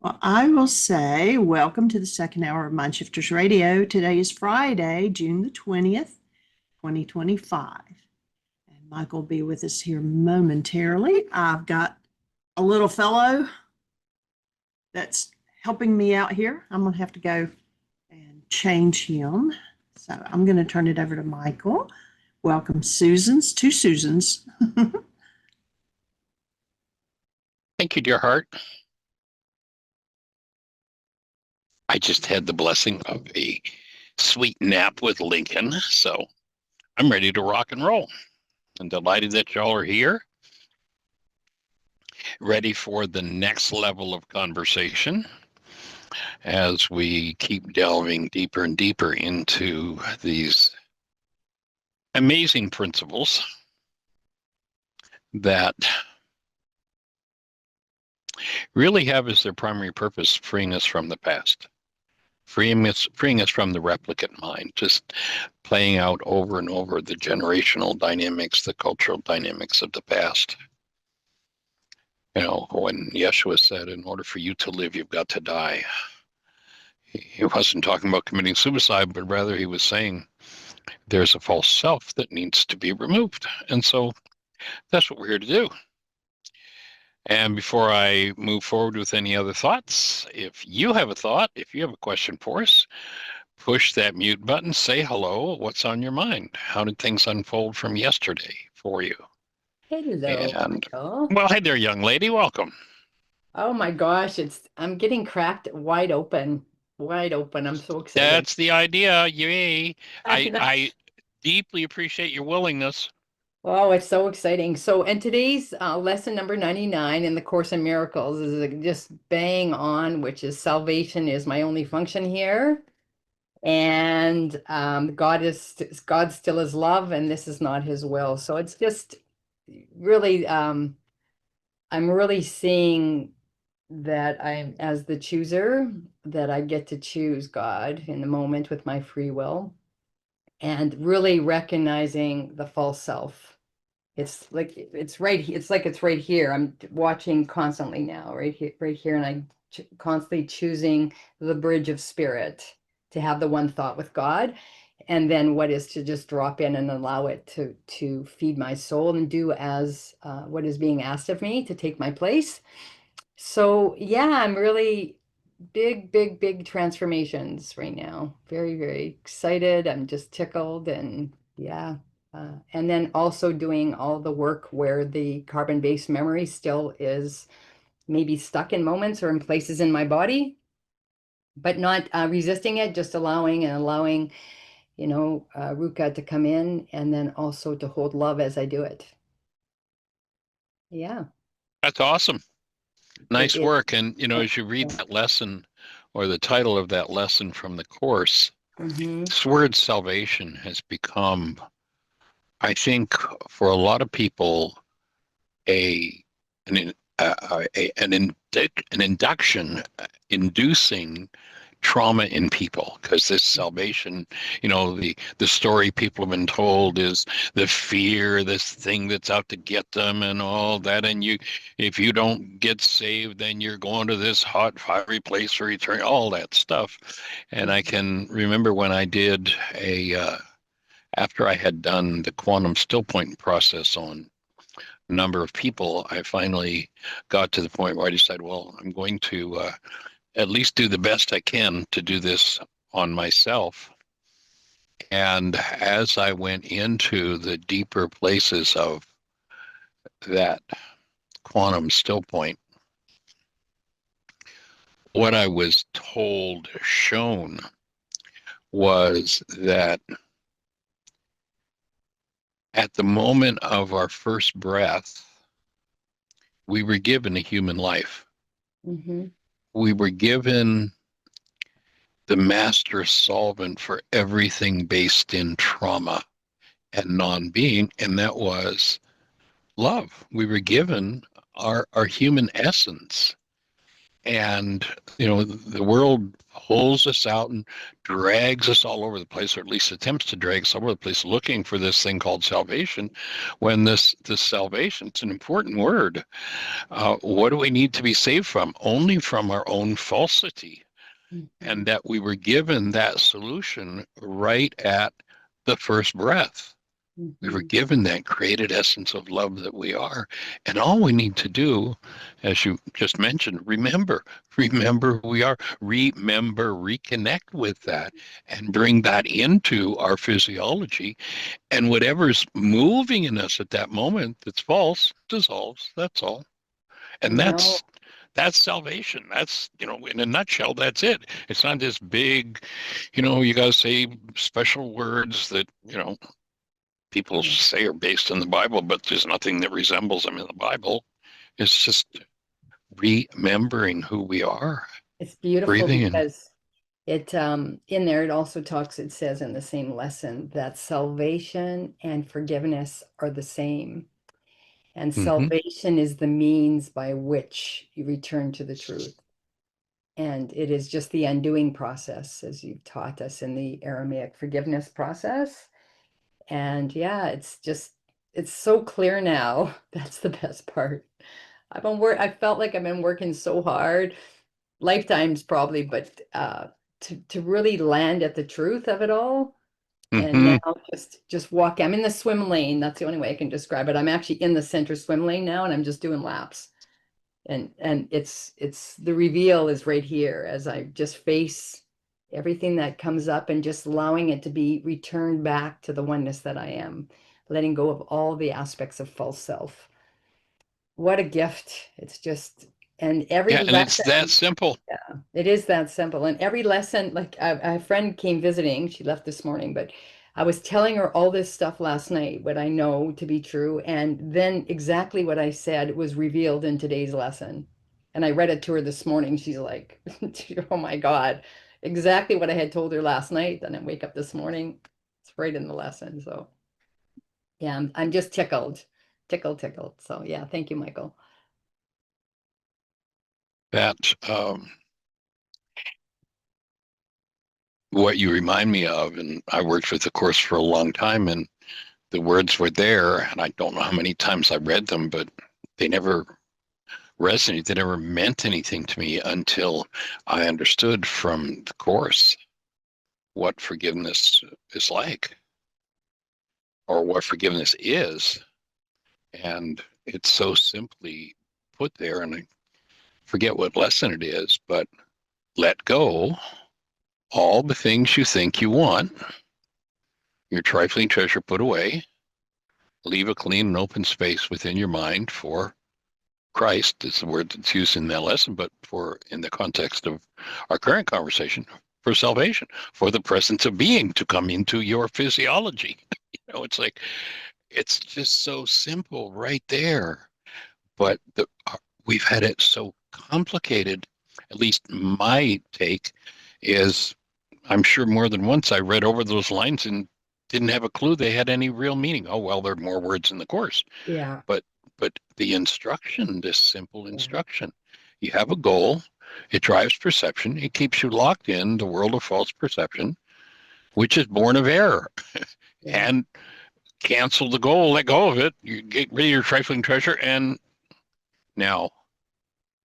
Well, I will say welcome to the second hour of Mind Shifters Radio. Today is Friday, June the 20th, 2025. And Michael will be with us here momentarily. I've got a little fellow that's helping me out here. I'm going to have to go and change him. So I'm going to turn it over to Michael. Welcome, two Susans. Thank you, dear heart. I just had the blessing of a sweet nap with Lincoln, so I'm ready to rock and roll. I'm delighted that y'all are here, ready for the next level of conversation as we keep delving deeper and deeper into these amazing principles that really have as their primary purpose freeing us from the past. Freeing us from the replicant mind, just playing out over and over the generational dynamics, the cultural dynamics of the past. You know, when Yeshua said, in order for you to live, you've got to die. He wasn't talking about committing suicide, but rather he was saying there's a false self that needs to be removed. And so that's what we're here to do. And before I move forward with any other thoughts, if you have a thought, if you have a question for us, push that mute button, say hello. What's on your mind? How did things unfold from yesterday for you? Hello, And Michael. well, hey there, young lady. Welcome. Oh my gosh, I'm getting cracked wide open. Wide open. I'm so excited. That's the idea. Yay. I know. I deeply appreciate your willingness. Oh, it's so exciting. So, and today's lesson number 99 in the Course in Miracles is just bang on, which is salvation is my only function here. And God still is love, and this is not his will. So it's just really I'm really seeing that I'm as the chooser, that I get to choose God in the moment with my free will, and really recognizing the false self. It's like it's right here. I'm watching constantly now, right here, and I'm constantly choosing the bridge of spirit to have the one thought with God, and then what is to just drop in and allow it to feed my soul and do as what is being asked of me to take my place. So yeah, I'm really big transformations right now. Very, very excited. I'm just tickled and yeah. And then also doing all the work where the carbon-based memory still is maybe stuck in moments or in places in my body, but not resisting it, just allowing, Ruka to come in and then also to hold love as I do it. Yeah. That's awesome. Nice It is. work. And, as you read that lesson or the title of that lesson from the Course, this word salvation has become, I think, for a lot of people, an induction inducing trauma in people, because this salvation, the story people have been told is the fear, this thing that's out to get them and all that, and if you don't get saved, then you're going to this hot fiery place for eternity, all that stuff. And I can remember when I did after I had done the quantum still point process on number of people, I finally got to the point where I decided, well, I'm going to at least do the best I can to do this on myself. And as I went into the deeper places of that quantum still point, what I was shown was that at the moment of our first breath, we were given a human life. Mm-hmm. We were given the master solvent for everything based in trauma and non-being, and that was love. We were given our human essence. And, the world pulls us out and drags us all over the place, or at least attempts to drag us all over the place, looking for this thing called salvation. When this salvation, it's an important word. What do we need to be saved from? Only from our own falsity. And that we were given that solution right at the first breath. We were given that created essence of love that we are. And all we need to do, as you just mentioned, remember who we are, reconnect with that, and bring that into our physiology. And whatever's moving in us at that moment that's false dissolves. That's all. And I know. that's salvation. That's, in a nutshell, that's it. It's not this big, you got to say special words that, people say are based in the Bible, but there's nothing that resembles them in the Bible. It's just remembering who we are, It's beautiful breathing in. because it in there it also talks, it says in the same lesson that salvation and forgiveness are the same. And Mm-hmm. salvation is the means by which you return to the truth. And it is just the undoing process, as you've taught us in the Aramaic forgiveness process. And yeah, it's so clear now. That's the best part. I felt like I've been working so hard, lifetimes probably, but to really land at the truth of it all. And Mm-hmm. now just walk. I'm in the swim lane. That's the only way I can describe it. I'm actually in the center swim lane now, and I'm just doing laps. And it's the reveal is right here as I just face everything that comes up and just allowing it to be returned back to the oneness that I am, letting go of all the aspects of false self. What a gift. It's just, and every Yeah, and it's lesson, that simple. yeah, it is that simple. And every lesson, like a friend came visiting, she left this morning, but I was telling her all this stuff last night, what I know to be true. And then exactly what I said was revealed in today's lesson. And I read it to her this morning. She's like, oh my God, exactly what I had told her last night. Then I wake up this morning, it's right in the lesson. So yeah, I'm just tickled, tickled. So yeah, thank you, Michael. That what you remind me of, and I worked with the course for a long time, and the words were there, and I don't know how many times I read them, but they never resonated. They never meant anything to me until I understood from the course what forgiveness is like, or what forgiveness is. And it's so simply put there, and I forget what lesson it is, but let go all the things you think you want, your trifling treasure put away, leave a clean and open space within your mind for Christ is the word that's used in that lesson, but for in the context of our current conversation, for salvation, for the presence of being to come into your physiology. It's like it's just so simple right there. But we've had it so complicated. At least my take is, I'm sure more than once I read over those lines and didn't have a clue they had any real meaning. Oh well, there are more words in the course, Yeah. but the instruction, this simple Yeah. instruction, you have a goal. It drives perception. It keeps you locked in the world of false perception, which is born of error. Yeah. And cancel the goal, let go of it. You get rid of your trifling treasure, and now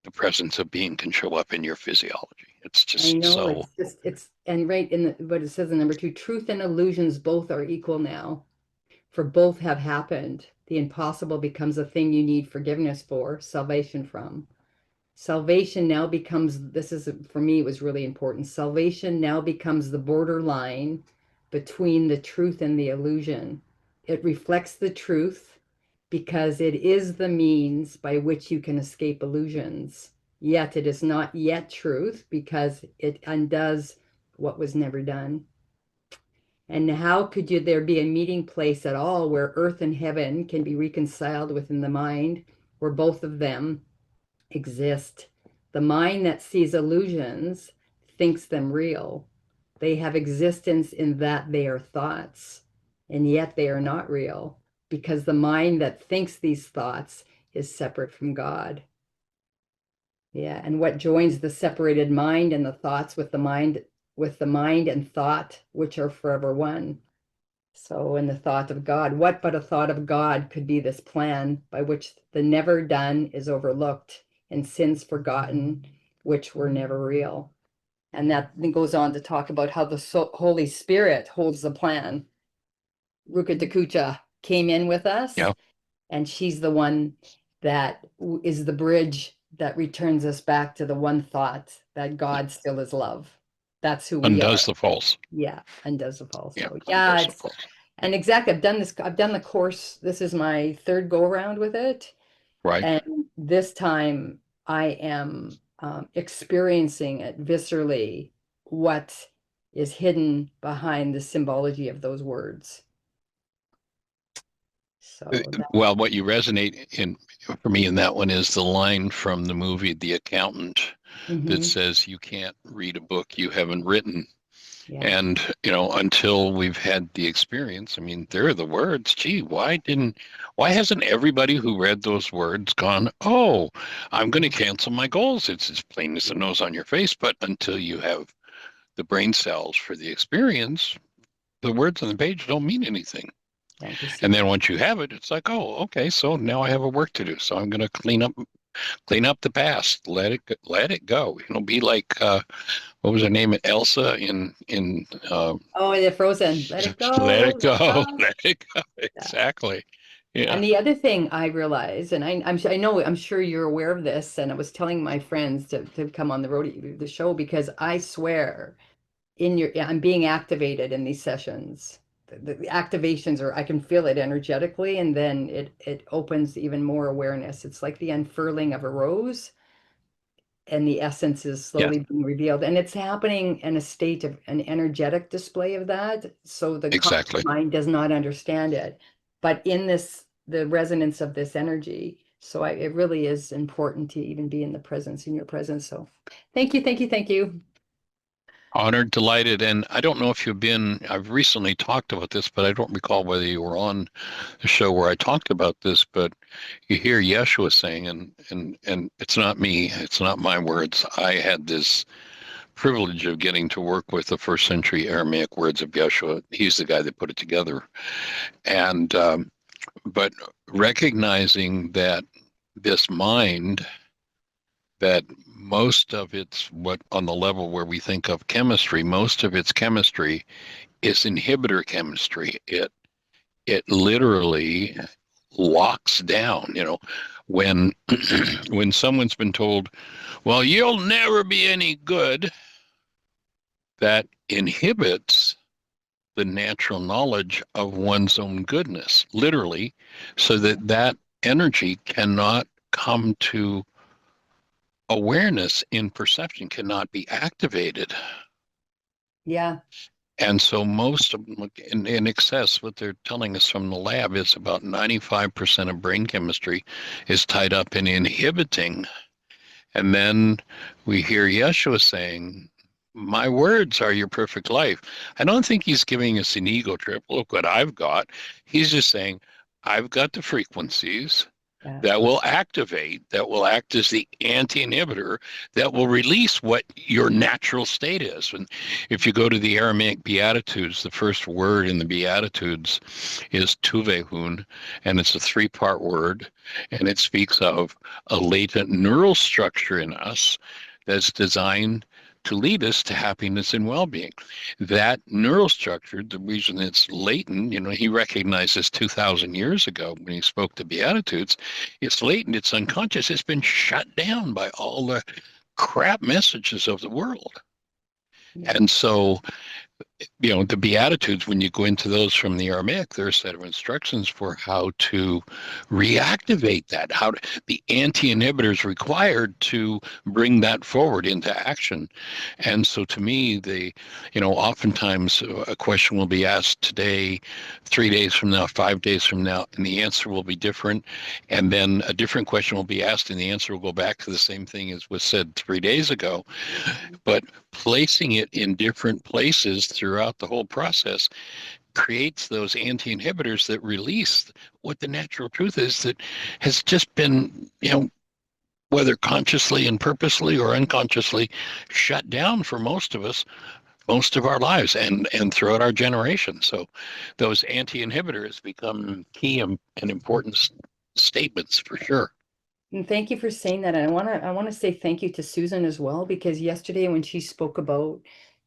the presence of being can show up in your physiology. It's I just know so. it's just and right in what it says in number 2, truth and illusions both are equal now, for both have happened. The impossible becomes a thing you need forgiveness for, salvation from. Salvation now becomes, this is for me, it was really important. Salvation now becomes the borderline between the truth and the illusion. It reflects the truth because it is the means by which you can escape illusions. Yet it is not yet truth because it undoes what was never done. And how could there be a meeting place at all where earth and heaven can be reconciled within the mind, where both of them exist? The mind that sees illusions thinks them real. They have existence in that they are thoughts, and yet they are not real because the mind that thinks these thoughts is separate from God. Yeah, and what joins the separated mind and the thoughts with the mind and thought, which are forever one. So in the thought of God, what but a thought of God could be this plan by which the never done is overlooked and sins forgotten, which were never real. And that then goes on to talk about how the Holy Spirit holds the plan. Ruka Dakucha came in with us, Yeah. and she's the one that is the bridge that returns us back to the one thought that God still is love. That's who we are. Undoes the false. Yeah, undoes the fall. Yeah. So yeah, Undoes the it's false. and exactly. I've done the course. This is my third go around with it, Right. and this time I am experiencing it viscerally. What is hidden behind the symbology of those words? So Well, what you resonate in for me in that one is the line from the movie The Accountant that mhm, says you can't read a book you haven't written. yeah, And, until we've had the experience, I mean, there are the words. Gee, why hasn't everybody who read those words gone, oh, I'm going to cancel my goals? It's as plain as the nose on your face. But until you have the brain cells for the experience, the words on the page don't mean anything. don't And perceive. then once you have it, it's like, oh, okay, so now I have a work to do. So I'm going to clean up the past, let it go. Be like what was her name? Elsa in Oh, they're frozen. Let it Let go. it Let it go, go. let it go. Yeah. Exactly. Yeah. And the other thing I realized, and I know I'm sure you're aware of this, and I was telling my friends to come on the show because I swear I'm being activated in these sessions. The activations are I can feel it energetically, and then it opens even more awareness. It's like the unfurling of a rose, and the essence is Yes, slowly being revealed, and it's happening in a state of an energetic display of that, so the conscious exactly. mind does not understand it, but in this the resonance of this energy, so it really is important to even be in the presence, in your presence. So thank you, thank you, thank you. Honored, delighted. And I don't know if I've recently talked about this, but I don't recall whether you were on the show where I talked about this, but you hear Yeshua saying, and it's not me, it's not my words. I had this privilege of getting to work with the first century Aramaic words of Yeshua. He's the guy that put it together. And, but recognizing that this mind, that most of its what on the level where we think of chemistry, most of its chemistry is inhibitor chemistry. It literally locks down, when when someone's been told, well, you'll never be any good, that inhibits the natural knowledge of one's own goodness, literally, so that energy cannot come to awareness in perception, cannot be activated. Yeah, And so most of them, in excess, what they're telling us from the lab is about 95% of brain chemistry is tied up in inhibiting. And then we hear Yeshua saying, my words are your perfect life. I don't think he's giving us an ego trip. Look what I've got. He's just saying, I've got the frequencies yeah, that will activate, that will act as the anti-inhibitor, that will release what your natural state is. And if you go to the Aramaic Beatitudes, the first word in the Beatitudes is tuvehun, and it's a three-part word, and it speaks of a latent neural structure in us that's designed to lead us to happiness and well-being. That neural structure, the reason it's latent, he recognized this 2,000 years ago when he spoke the Beatitudes. It's latent, it's unconscious, it's been shut down by all the crap messages of the world. yeah, And so the Beatitudes, when you go into those from the Aramaic, there are a set of instructions for how to reactivate that, the anti-inhibitors required to bring that forward into action. And so to me, oftentimes a question will be asked today, 3 days from now, 5 days from now, and the answer will be different. And then a different question will be asked, and the answer will go back to the same thing as was said 3 days ago. But placing it in different places throughout the whole process creates those anti-inhibitors that release what the natural truth is that has just been, whether consciously and purposely or unconsciously, shut down for most of us most of our lives and throughout our generation. So those anti-inhibitors become key and important statements for sure. And thank you for saying that. And I want to say thank you to Susan as well, because yesterday when she spoke about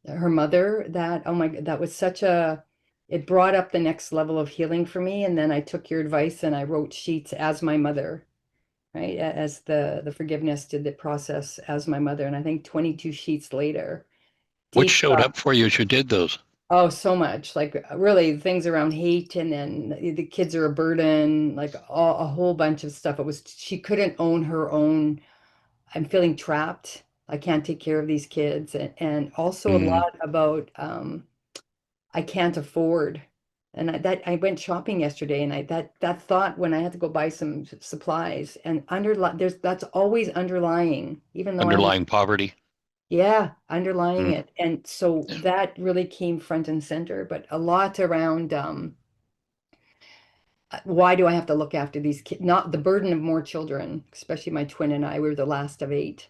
her mother, that, oh my, that was such a, it brought up the next level of healing for me. And then I took your advice and I wrote sheets as my mother, right? As the forgiveness did the process as my mother. And I think 22 sheets later, What deep showed thought. up for you as you did those? Oh, so much. Like really things around hate, and then the kids are a burden, like a whole bunch of stuff. It was, she couldn't own her own. I'm feeling trapped. I can't take care of these kids. And also a Mm, lot about I can't afford. And I went shopping yesterday, and that thought when I had to go buy some supplies, and that's always underlying, even though I understand. underlying poverty. Yeah, underlying Mm, it. And so yeah. that really came front and center, but a lot around why do I have to look after these kids? Not the burden of more children, especially my twin and I, we were the last of eight,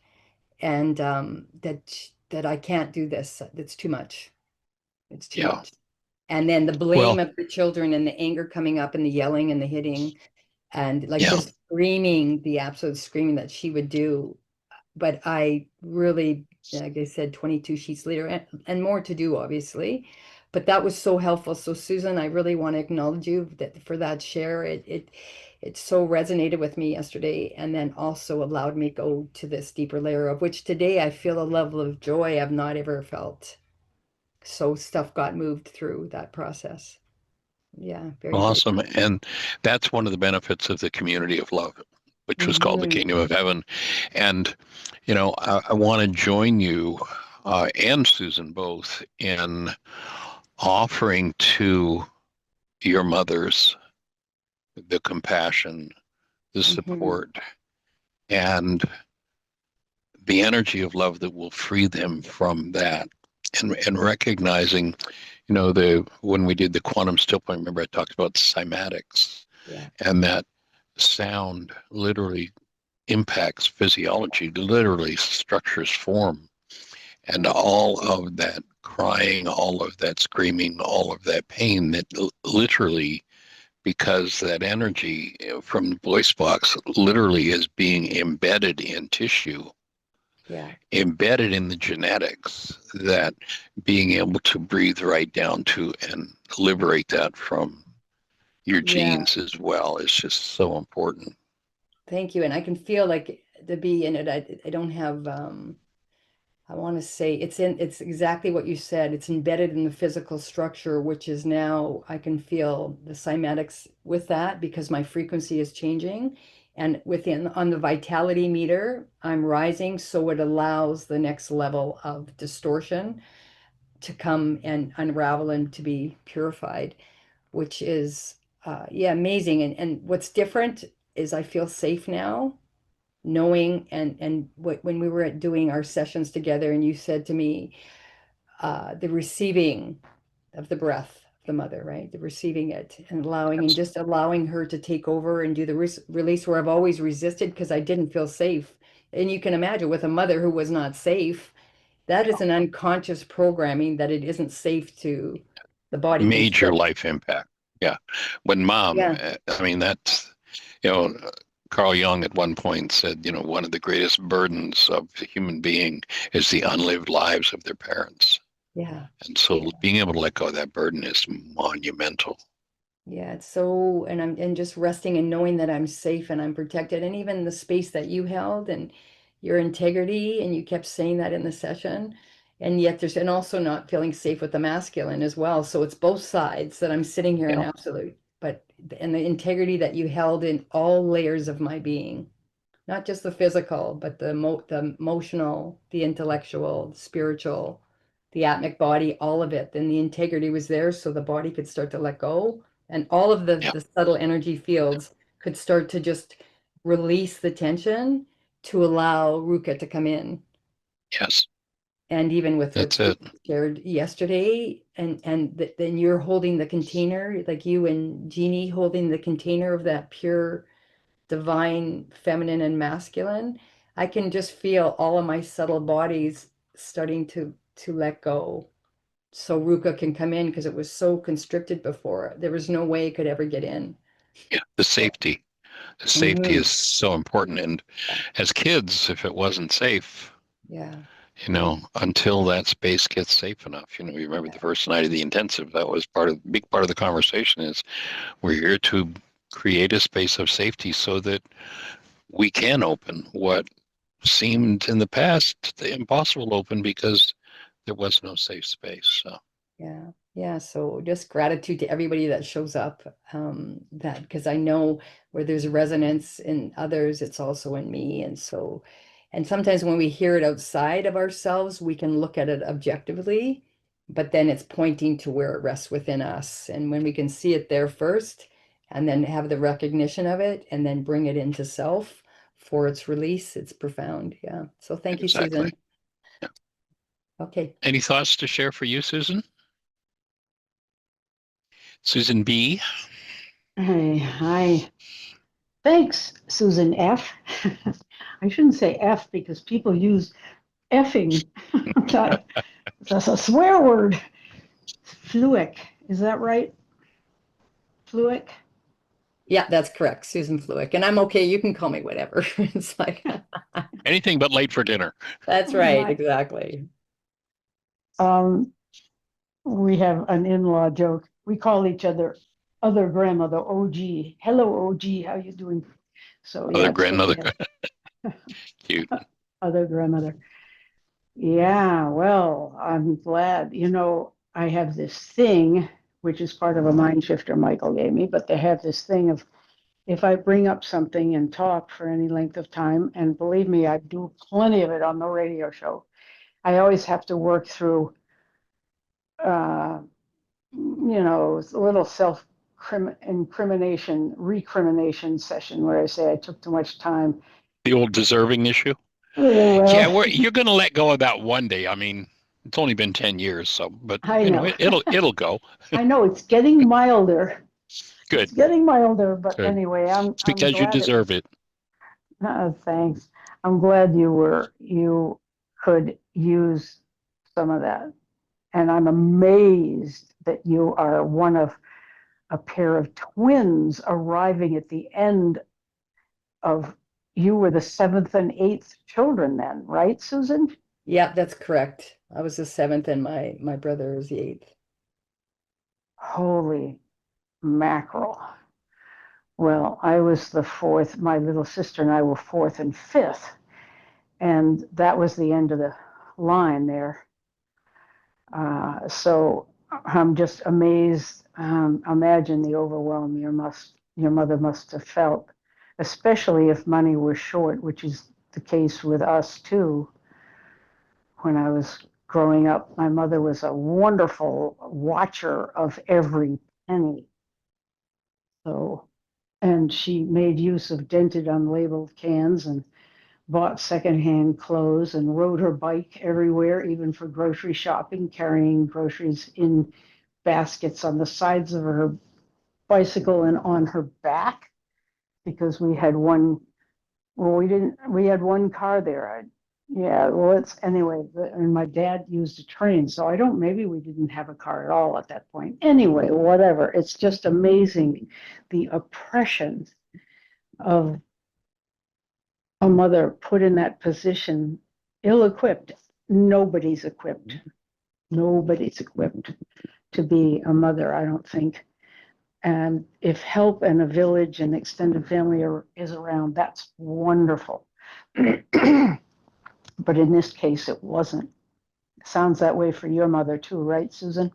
and that I can't do this. It's too much. It's too Yeah. much. And then the blame Well, of the children and the anger coming up and the yelling and the hitting and like yeah. just screaming, the absolute screaming that she would do. But I really, like I said, 22 sheets later, and more to do, obviously. But that was so helpful. So Susan, I really want to acknowledge you for that share. It so resonated with me yesterday, and then also allowed me to go to this deeper layer, of which today I feel a level of joy I've not ever felt. So stuff got moved through that process. Yeah, very Awesome. grateful. And that's one of the benefits of the community of love, which was called the Hmm. Kingdom of Heaven. And, I want to join you and Susan both in offering to your mothers the compassion, the Hmm. support, and the energy of love that will free them from that. And recognizing, the when we did the quantum still point, remember I talked about cymatics Yeah. and that sound literally impacts physiology, literally structures form, and all of that crying, all of that screaming, all of that pain that literally, because that energy from the voice box literally is being embedded in tissue, Yeah. embedded in the genetics, that being able to breathe right down to and liberate that from your Yeah. genes as well is just so important. Thank you. And I can feel like to be in it, I don't have I want to say it's exactly what you said. It's embedded in the physical structure, which is now I can feel the cymatics with that because my frequency is changing. And within on the vitality meter, I'm rising, so it allows the next level of distortion to come and unravel and to be purified, which is yeah, amazing. And what's different is I feel safe now knowing, and when we were doing our sessions together and you said to me the receiving of the breath of the mother, right, the receiving it and allowing, and just allowing her to take over and do the release, where I've always resisted because I didn't feel safe. And you can imagine with a mother who was not safe, that is an unconscious programming that it isn't safe to, the body can Major still. life impact. Yeah. When mom, Yeah. I mean, that's, you know, Carl Jung at one point said, one of the greatest burdens of the human being is the unlived lives of their parents. Yeah. And so being able to let go of that burden is monumental. Yeah, it's so, and I'm just resting and knowing that I'm safe and I'm protected. And even the space that you held and your integrity, and you kept saying that in the session. And yet there's, and also not feeling safe with the masculine as well. So it's both sides that I'm sitting here in Yeah. absolute, but, and the integrity that you held in all layers of my being, not just the physical, but the emotional, the intellectual, the spiritual, the atmic body, all of it. Then the integrity was there so the body could start to let go. And all of Yeah. the subtle energy fields could start to just release the tension to allow Ruka to come in. Yes. And even with what That's it. Susan shared yesterday, then you're holding the container, like you and Jeannie holding the container of that pure divine feminine and masculine. I can just feel all of my subtle bodies starting to let go. So Ruka can come in because it was so constricted before. There was no way it could ever get in. Yeah, the safety. The safety is so important. And as kids, if it wasn't safe, Yeah. until that space gets safe enough, you remember the first night of the intensive, that was big part of the conversation is we're here to create a space of safety so that we can open what seemed in the past impossible to open because there was no safe space. So Yeah. Yeah. So just gratitude to everybody that shows up. That because I know where there's resonance in others, it's also in me. And sometimes when we hear it outside of ourselves, we can look at it objectively, but then it's pointing to where it rests within us. And when we can see it there first, and then have the recognition of it, and then bring it into self for its release, it's profound. Yeah. So thank you, exactly. Susan. Yeah. Okay. Any thoughts to share for you, Susan? Susan B. Hey, hi. Thanks, Susan F. I shouldn't say F because people use effing. That's a swear word. Fluic. Is that right? Fluic? Yeah, that's correct. Susan Fluick. And I'm okay. You can call me whatever. It's like, Anything but late for dinner. that's right. Exactly. Um, we have an in-law joke. We call each other grandmother OG. Hello, OG. How you doing? So Other yeah, it's good grandmother. to have Cute. other grandmother. Yeah, well, I'm glad. I have this thing, which is part of a mind shifter Michael gave me, but they have this thing of if I bring up something and talk for any length of time, and believe me, I do plenty of it on the radio show, I always have to work through, a little self recrimination session where I say I took too much time. The old deserving issue. Yeah, Well, you're going to let go of that one day. I mean, it's only been 10 years, so but I know. it'll go. I know it's getting milder. Good. It's getting milder, but Good. anyway, It's I'm because you glad deserve it. thanks. I'm glad you could use some of that. And I'm amazed that you are one of a pair of twins arriving at the end of, you were the seventh and eighth children then, right, Susan? Yeah, that's correct. I was the seventh and my brother is the eighth. Holy mackerel. Well, I was the fourth. My little sister and I were fourth and fifth. And that was the end of the line there. So I'm just amazed. Imagine the overwhelm your mother must have felt, especially if money was short, which is the case with us too. When I was growing up, my mother was a wonderful watcher of every penny. So, and she made use of dented, unlabeled cans and bought secondhand clothes and rode her bike everywhere, even for grocery shopping, carrying groceries in baskets on the sides of her bicycle and on her back because we had one. Well, we had one car there. Yeah, well, and my dad used a train, so maybe we didn't have a car at all at that point. Anyway, whatever. It's just amazing the oppression of a mother put in that position, ill-equipped. Nobody's equipped. Nobody's equipped to be a mother, I don't think. And if help and a village and extended family is around, that's wonderful. But in this case, it wasn't. Sounds that way for your mother too, right, Susan?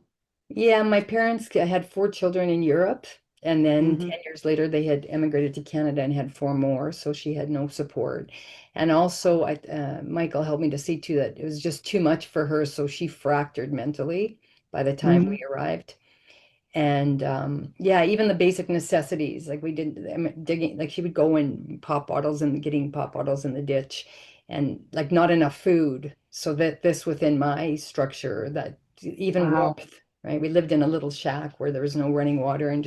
Yeah, my parents had 4 children in Europe, and then Mhm. 10 years later they had emigrated to Canada and had 4 more, so she had no support. And also, Michael helped me to see too that it was just too much for her, so she fractured mentally by the time we arrived. And yeah, even the basic necessities, like we did digging, like she would go and pop bottles and getting pop bottles in the ditch, and like not enough food. So that this within my structure, that even Wow. warmth, right? We lived in a little shack where there was no running water and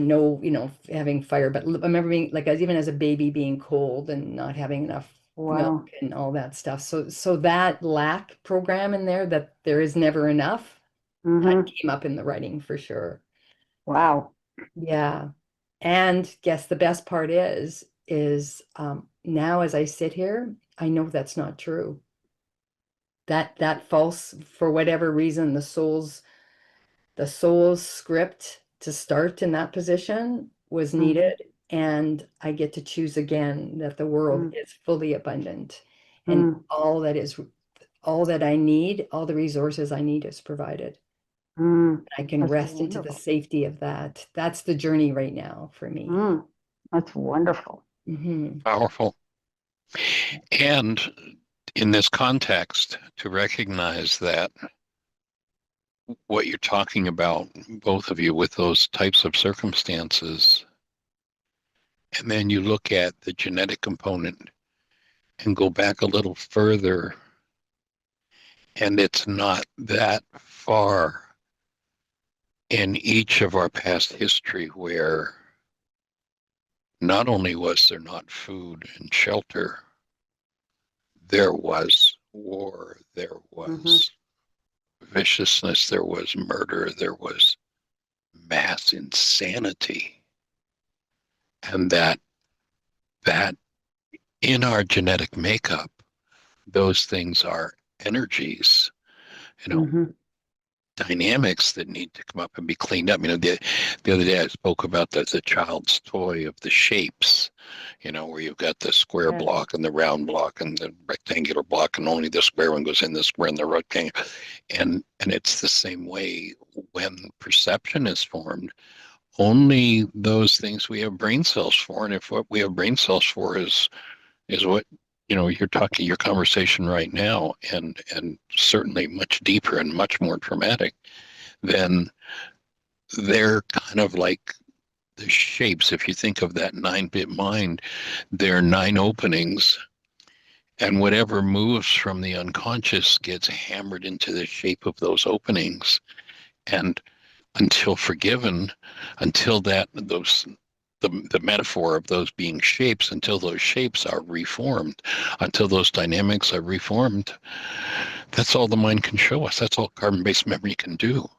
no, having fire. But I remember being like, even as a baby, being cold and not having enough Wow. milk and all that stuff. So that lack program in there, that there is never enough, Hmm. that came up in the writing for sure. Wow. Yeah. And guess the best part is now as I sit here, I know that's not true. That false, for whatever reason, the soul's script to start in that position was needed, and I get to choose again that the world is fully abundant, and all that I need, all the resources I need is provided. I can That's rest into the wonderful. safety of that. That's the journey right now for me. That's wonderful. Powerful. And in this context, to recognize that what you're talking about, both of you, with those types of circumstances, and then you look at the genetic component and go back a little further, and it's not that far in each of our past history where not only was there not food and shelter, there was war, there was viciousness, there was murder, there was mass insanity. And that in our genetic makeup, those things are energies, you know, dynamics that need to come up and be cleaned up. The other day I spoke about the child's toy of the shapes, where you've got the square block and the round block and the rectangular block, and only the square one goes in the square and the rectangle. And it's the same way when perception is formed. Only those things we have brain cells for, and if what we have brain cells for is what you're talking, your conversation right now, and certainly much deeper and much more traumatic, then they're kind of like the shapes. If you think of that 9-bit mind, there are 9 openings, and whatever moves from the unconscious gets hammered into the shape of those openings. And until forgiven, until the metaphor of those being shapes, until those shapes are reformed, until those dynamics are reformed, that's all the mind can show us. That's all carbon-based memory can do.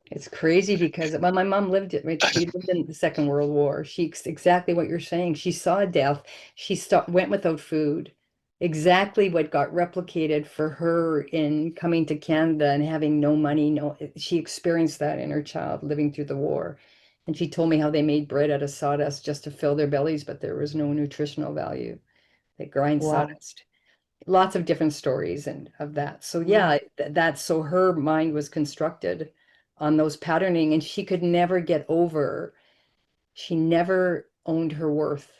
It's crazy because when my mom she lived in the Second World War. Exactly what you're saying. She saw death. She went without food. Exactly what got replicated for her in coming to Canada and having no money. She experienced that in her child living through the war. And she told me how they made bread out of sawdust just to fill their bellies, but there was no nutritional value. They grind sawdust. Lots of different stories and of that. So yeah, that's so her mind was constructed on those patterning, and she could never get over. She never owned her worth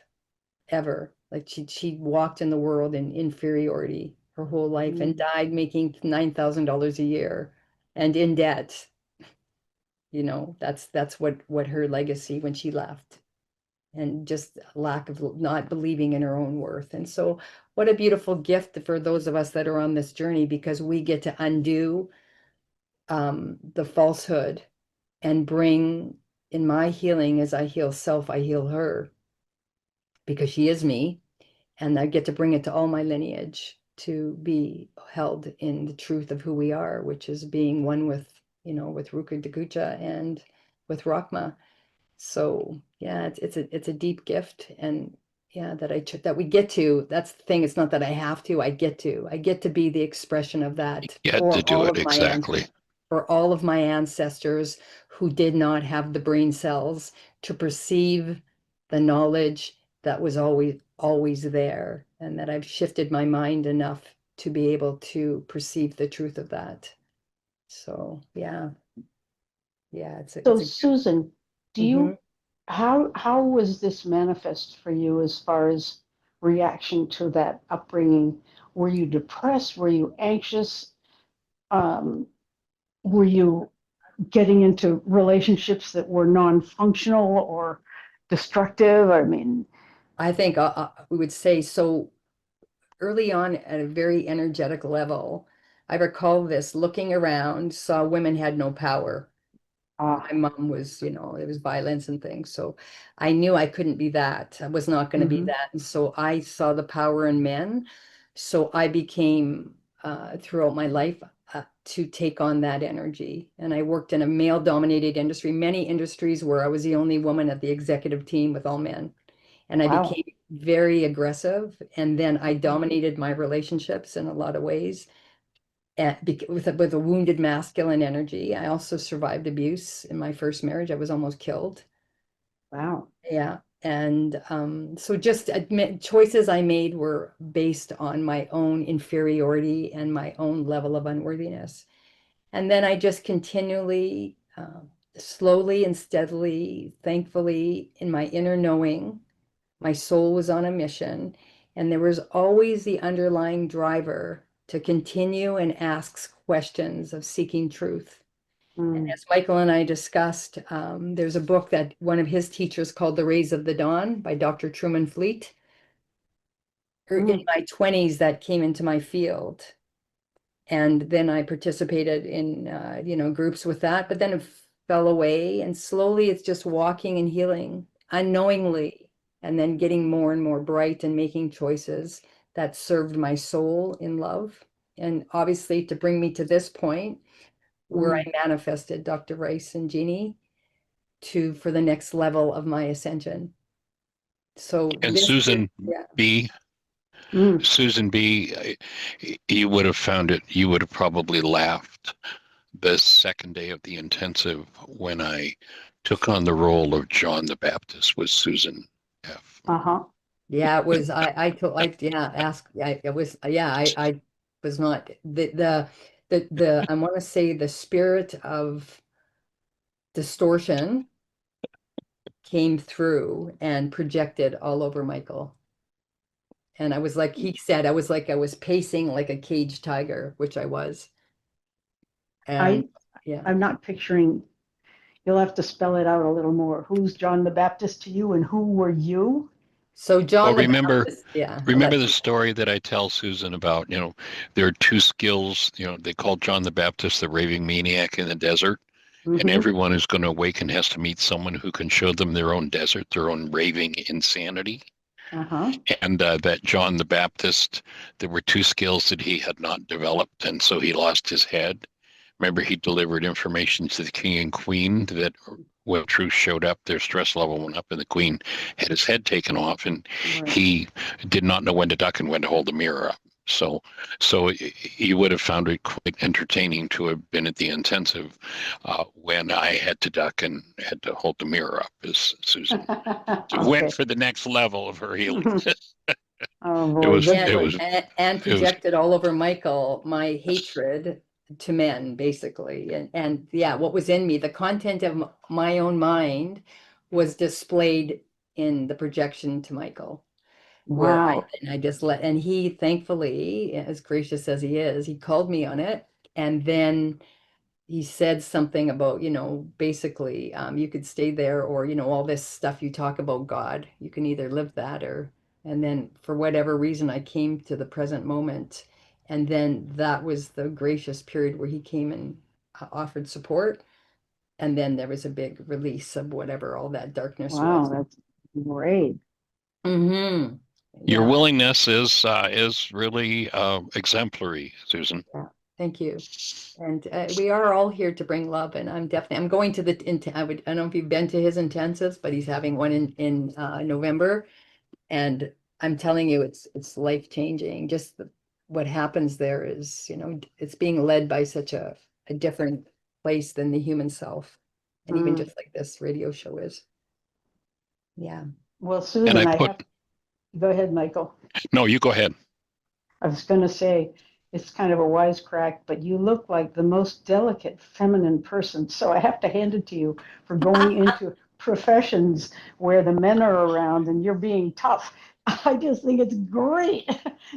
ever. Like she walked in the world in inferiority her whole life and died making $9,000 a year and in debt. That's what her legacy when she left, and just a lack of not believing in her own worth. And so what a beautiful gift for those of us that are on this journey, because we get to undo the falsehood and bring, in my healing, as I heal self, I heal her because she is me. And I get to bring it to all my lineage to be held in the truth of who we are, which is being one with Ruka Dakucha and with Rakma. So yeah, it's a deep gift, and yeah, that we get to. That's the thing. It's not that I have to. I get to be the expression of that You get to do it, exactly. for all of my ancestors who did not have the brain cells to perceive the knowledge that was always there, and that I've shifted my mind enough to be able to perceive the truth of that. So yeah, it's So a Susan, do you how was this manifest for you as far as reaction to that upbringing? Were you depressed? Were you anxious? Were you getting into relationships that were non-functional or destructive? I mean, I think we would say so. Early on, at a very energetic level, I recall this: looking around, saw women had no power. My mom was, there was violence and things. So I knew I couldn't be that. I was not going to be that. And so I saw the power in men. So I became, throughout my life, to take on that energy. And I worked in a male-dominated industry, many industries where I was the only woman at the executive team with all men. And I Wow. became very aggressive. And then I dominated my relationships in a lot of ways with a wounded masculine energy. I also survived abuse in my first marriage. I was almost killed. Wow. Yeah. And so just choices I made were based on my own inferiority and my own level of unworthiness. And then I just continually, slowly and steadily, thankfully, in my inner knowing, my soul was on a mission, and there was always the underlying driver to continue and ask questions of seeking truth. And Mm. as Michael and I discussed, there's a book that one of his teachers called The Rays of the Dawn by Dr. Truman Fleet. In my 20s, that came into my field. And then I participated in, groups with that, but then it fell away. And slowly it's just walking and healing unknowingly, and then getting more and more bright and making choices that served my soul in love. And obviously to bring me to this point where I manifested Dr. Ryce and Jeannie for the next level of my ascension. So And this, Susan yeah. B, Susan B, you would have found it, you would have probably laughed the second day of the intensive when I took on the role of John the Baptist with Susan F. Uh-huh. Yeah, it was, it was, I was not, I want to say the spirit of distortion came through and projected all over Michael. And I was like, he said, I was pacing like a caged tiger, which I was. And yeah. I'm not picturing, you'll have to spell it out a little more. Who's John the Baptist to you and who were you? So John Well, the Baptist, yeah. remember the story that I tell Susan about, there are two skills, they call John the Baptist the raving maniac in the desert. And everyone who's going to awaken has to meet someone who can show them their own desert, their own raving insanity. And that John the Baptist, there were two skills that he had not developed, and so he lost his head. Remember, he delivered information to the king and queen that when truth showed up, their stress level went up, and the queen had his head taken off, and he did not know when to duck and when to hold the mirror up. So you would have found it quite entertaining to have been at the intensive when I had to duck and had to hold the mirror up as Susan went for the next level of her healing. Oh boy, and projected all over Michael my hatred to men, basically. And yeah, what was in me, the content of my own mind was displayed in the projection to Michael. Wow. I just and he, thankfully, as gracious as he is, he called me on it. And then he said something about, basically, you could stay there, or, all this stuff you talk about God, you can either live that and then for whatever reason, I came to the present moment. And then that was the gracious period where he came and offered support. And then there was a big release of whatever all that darkness was. Wow, that's great. Your willingness is really exemplary, Susan. Yeah, thank you. And we are all here to bring love. And I'm going to I don't know if you've been to his intensives, but he's having one in November. And I'm telling you, it's life changing. Just what happens there is, it's being led by such a different place than the human self. And even just like this radio show is. Yeah. Well, Susan, go ahead, Michael. No, you go ahead. I was going to say, it's kind of a wisecrack, but you look like the most delicate feminine person. So I have to hand it to you for going into professions where the men are around and you're being tough. I just think it's great.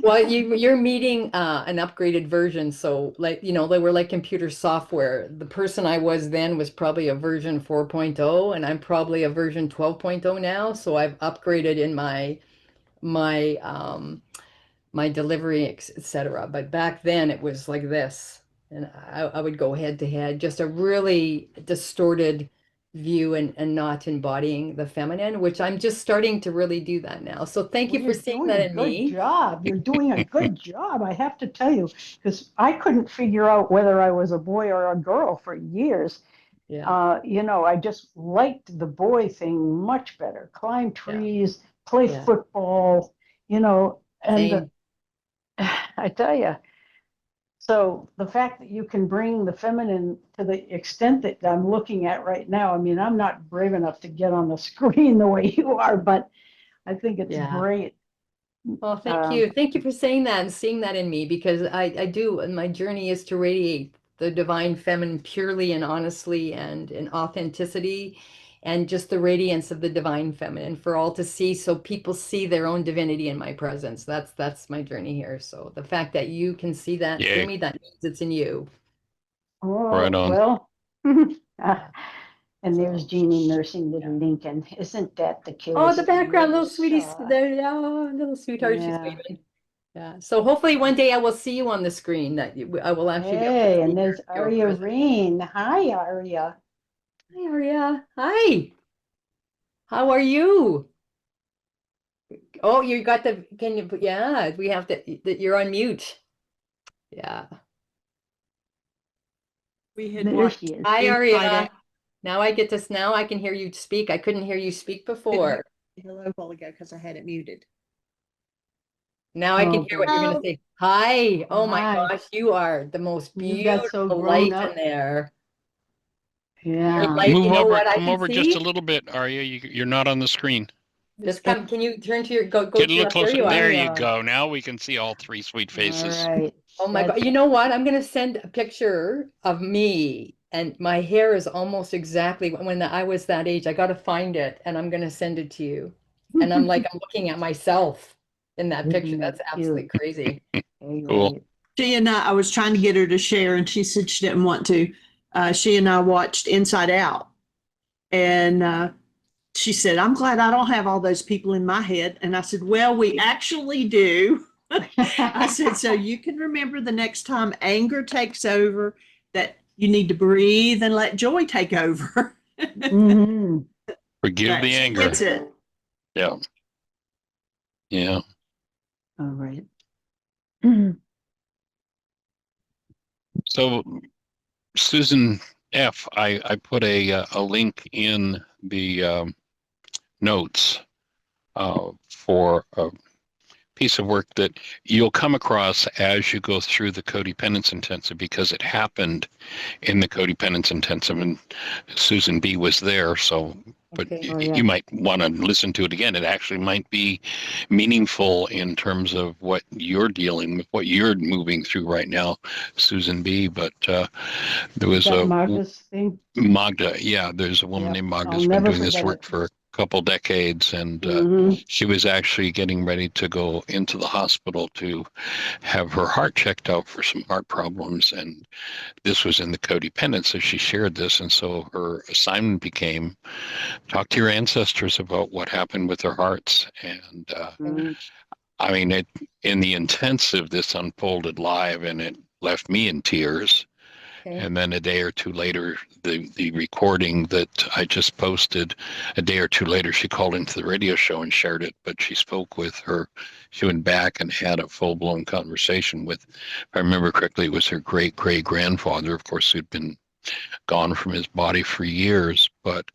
Well, you're meeting an upgraded version. So like, they were like computer software. The person I was then was probably a version 4.0, and I'm probably a version 12.0 now. So I've upgraded in my my delivery, etc. But back then it was like this. And I would go head to head, just a really distorted view and not embodying the feminine, which I'm just starting to really do that now. So thank Well, you for you're seeing doing that a in good me. job. You're doing a good job, I have to tell you, because I couldn't figure out whether I was a boy or a girl for years. Yeah, I just liked the boy thing much better. Climb yeah, trees, play yeah. football, and Same. I tell you, so the fact that you can bring the feminine to the extent that I'm looking at right now, I mean, I'm not brave enough to get on the screen the way you are, but I think it's Yeah. great. Well, thank Um, you. Thank you for saying that and seeing that in me, because I do, and my journey is to radiate the divine feminine purely and honestly and in authenticity and just the radiance of the divine feminine for all to see, so people see their own divinity in my presence. That's my journey here. So the fact that you can see that through Yay. me, that means it's in you. Right oh, on. well, Yeah. and there's So, Jeannie nursing little yeah. Lincoln. Isn't that the Oh, cutest the thing you background, ever little sweetie, saw? there, oh, little sweetheart, she's Yeah. waving. Yeah. So hopefully one day I will see you on the screen, that I will actually be able to Hey, see and there's your Aria presence. Rain. Hi, Aria. Hi, Aria. Hi. How are you? Oh, you got the, can you, yeah, we have to, that you're on mute. Yeah. We had There watched she is. Hi, Inside Out. Aria. Now I get this, now I can hear you speak. I couldn't hear you speak Couldn't before. hear hello a while ago because I had it muted. Now I can Oh hear what boy. you're going to Oh, say. Hi. Oh my Hi. gosh, you are the most You got so beautiful grown light in up. there. Your Yeah. light, you Move know over, what I come can over just a see? little bit, Arya. You're not on the screen. Just come, can you turn to your, go Get a to your little left? There closer. you There are. There you you are. go. Now we can see all three sweet All faces. right. Oh my God. That's You know what? I'm going to send a picture of me, and my hair is almost exactly when I was that age. I got to find it and I'm going to send it to you. And I'm like, I'm looking at myself in that picture. isn't that That's absolutely cute? crazy. Hey, Cool. right. she and I was trying to get her to share, and she said she didn't want to. She and I watched Inside Out, and she said, I'm glad I don't have all those people in my head. And I said, well, we actually do. I said, so you can remember the next time anger takes over that you need to breathe and let joy take over. hmm Forgive But the she anger. gets it. Yeah. Yeah. All right. So Susan F, I put a link in the notes for a piece of work that you'll come across as you go through the codependence intensive, because it happened in the codependence intensive, and Susan B was there. So, but Okay. Oh yeah. you might want to listen to it again. It actually might be meaningful in terms of what you're dealing with, what you're moving through right now, Susan B. But there Is was that a Martha's thing? Magda. Yeah, there's a woman Yep. named Magda I'll who's been never doing this forget work it. for a couple decades, and hmm she was actually getting ready to go into the hospital to have her heart checked out for some heart problems, and this was in the codependence. So she shared this, and so her assignment became talk to your ancestors about what happened with their hearts. And mm I mean, it in the intensive, this unfolded live, and it left me in tears. Okay. And then a day or two later, the recording that I just posted, a day or two later, she called into the radio show and shared it. But she spoke with her, she went back and had a full blown conversation with, if I remember correctly, it was her great great grandfather, of course, who'd been gone from his body for years, but